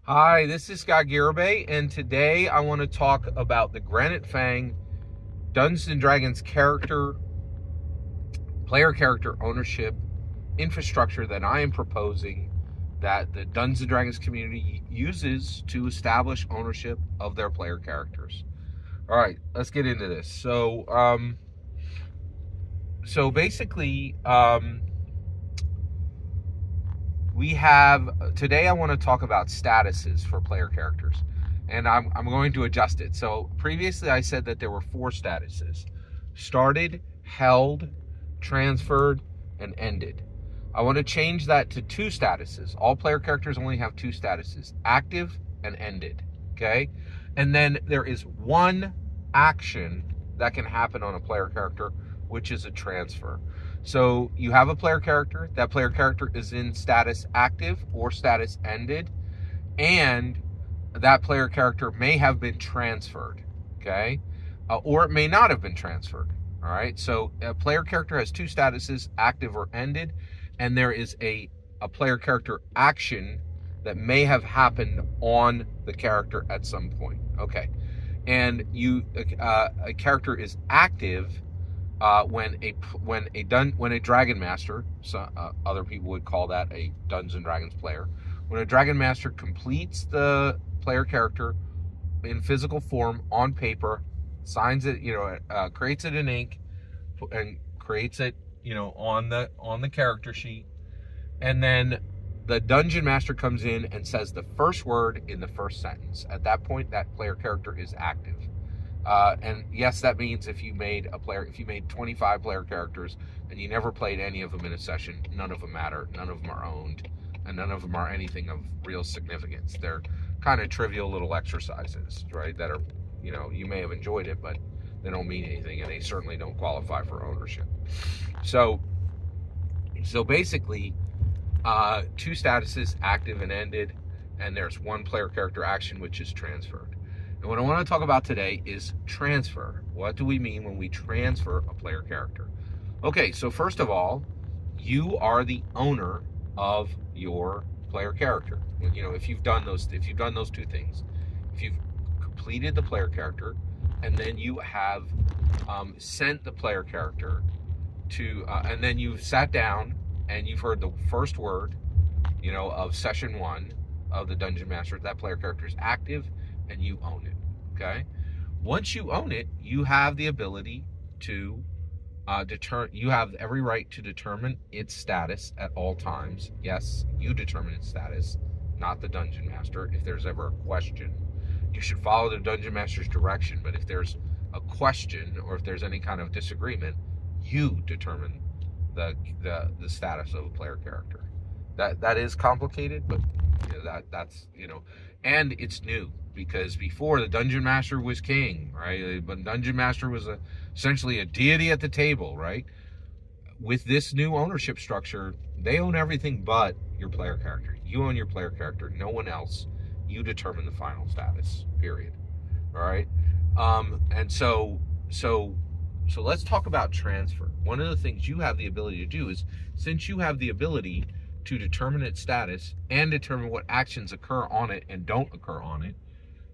Hi, this is Scott Garibay, and today I want to talk about the Granite Fang Dungeons & Dragons player character ownership infrastructure that I am proposing that the Dungeons & Dragons community uses to establish ownership of their player characters. All right, let's get into this. So basically, we have, today I want to talk about statuses for player characters, and I'm going to adjust it. So previously I said that there were 4 statuses: started, held, transferred, and ended. I want to change that to 2 statuses. All player characters only have 2 statuses: active and ended, okay? And then there is 1 action that can happen on a player character, which is a transfer. So you have a player character, that player character is in status active or status ended, and that player character may have been transferred, okay? Or it may not have been transferred, all right? So a player character has 2 statuses, active or ended, and there is a player character action that may have happened on the character at some point, okay? And a character is active when a Dragon Master, so other people would call that a Dungeons & Dragons player, when a Dragon Master completes the player character in physical form on paper, signs it, creates it in ink, and creates it, on the character sheet, and then the Dungeon Master comes in and says the first word in the first sentence. At that point, that player character is active. And yes, that means if you made 25 player characters and you never played any of them in a session, none of them matter, none of them are owned, and none of them are anything of real significance. They're kind of trivial little exercises, right? That are, you may have enjoyed it, but they don't mean anything, and they certainly don't qualify for ownership. So basically, 2 statuses, active and ended, and there's 1 player character action, which is transferred. And what I want to talk about today is transfer. What do we mean when we transfer a player character? Okay, so first of all, you are the owner of your player character. If you've done those 2 things, if you've completed the player character, and then you have sent the player character to, and then you've sat down and you've heard the first word, of session 1 of the Dungeon Master, that player character is active, and you own it, okay? Once you own it, you have the ability to you have every right to determine its status at all times. Yes, you determine its status, not the Dungeon Master. If there's ever a question, you should follow the Dungeon Master's direction, but if there's a question or if there's any kind of disagreement, you determine the status of a player character. That is complicated, but that's and it's new, because before the Dungeon Master was king, right? But Dungeon Master was essentially a deity at the table, right? With this new ownership structure, they own everything but your player character. You own your player character, no one else. You determine the final status, period. All right? And so let's talk about transfer. One of the things you have the ability to do is, since you have the ability to determine its status and determine what actions occur on it and don't occur on it,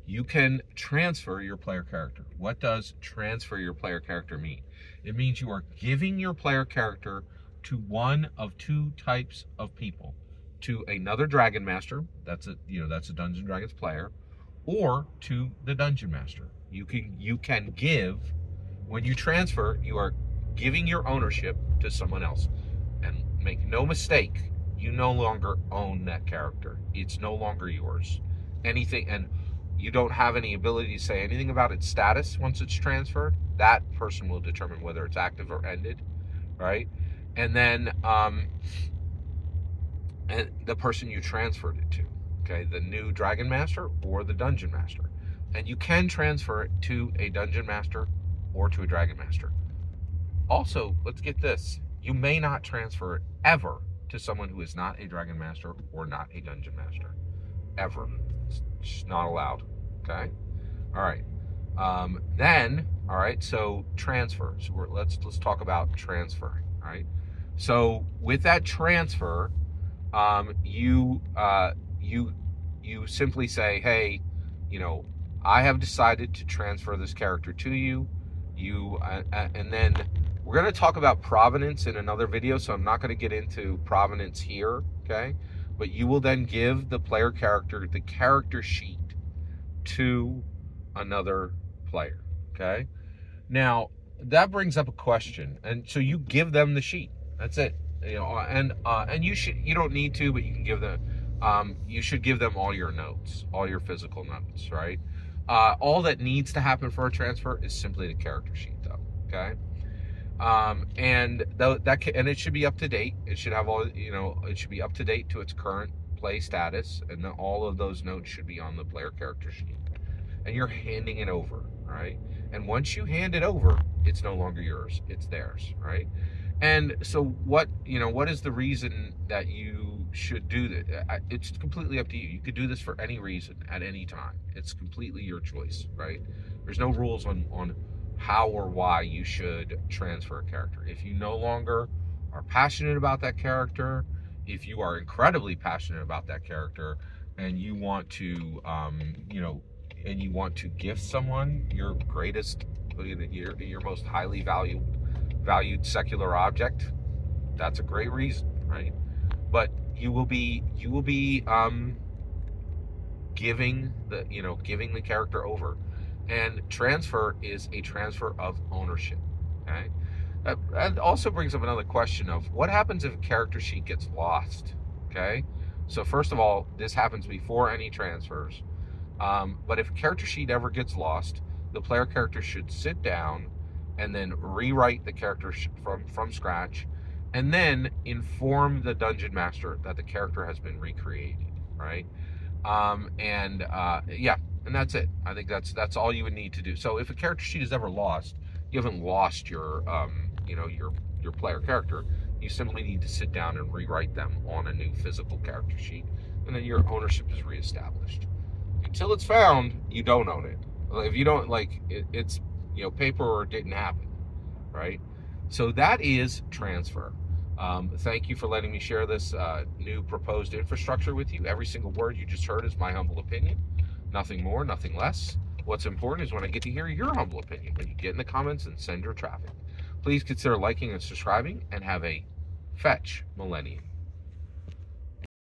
you can transfer your player character. What does transfer your player character mean? It means you are giving your player character to one of 2 types of people: to another Dragon Master, that's a Dungeons & Dragons player, or to the Dungeon Master. You can give, when you transfer, you are giving your ownership to someone else. And make no mistake, you no longer own that character. It's no longer yours. And you don't have any ability to say anything about its status once it's transferred. That person will determine whether it's active or ended, right? And then and the person you transferred it to, okay, the new Dragon Master or the Dungeon Master. And you can transfer it to a Dungeon Master or to a Dragon Master. Also, let's get this, you may not transfer it ever to someone who is not a Dragon Master or not a Dungeon Master. Ever. It's just not allowed. Okay? Alright. So transfer. So let's talk about transferring. Alright? So with that transfer, you you simply say, hey, you know, I have decided to transfer this character to you. And then we're going to talk about provenance in another video, so I'm not going to get into provenance here, okay? But you will then give the player character the character sheet to another player, okay? Now, that brings up a question, and so you give them the sheet. That's it, you know. And you don't need to, but you can give them. You should give them all your notes, all your physical notes, right? All that needs to happen for a transfer is simply the character sheet, though. Okay, and it should be up to date. It should have all, you know, it should be up to date to its current play status, and then all of those notes should be on the player character sheet. And you're handing it over, right? And once you hand it over, it's no longer yours; it's theirs, right? And so, what is the reason that you should do that? It's completely up to you. You could do this for any reason at any time. It's completely your choice, right? There's no rules on how or why you should transfer a character. If you no longer are passionate about that character, if you are incredibly passionate about that character, and you want to, and you want to gift someone your greatest, your most highly valued secular object, that's a great reason, right? But you will be giving the character over, and transfer is a transfer of ownership. Okay, that also brings up another question of what happens if a character sheet gets lost. Okay, so first of all, this happens before any transfers, but if a character sheet ever gets lost, the player character should sit down and then rewrite the character from scratch, and then inform the dungeon master that the character has been recreated, right? Yeah, and that's it. I think that's all you would need to do. So if a character sheet is ever lost, you haven't lost your your player character. You simply need to sit down and rewrite them on a new physical character sheet, and then your ownership is reestablished. Until it's found, you don't own it. If you don't, it's paper or it didn't happen, right? So that is transfer. Thank you for letting me share this new proposed infrastructure with you. Every single word you just heard is my humble opinion. Nothing more, nothing less. What's important is when I get to hear your humble opinion, when you get in the comments and send your traffic. Please consider liking and subscribing, and have a fetch millennium.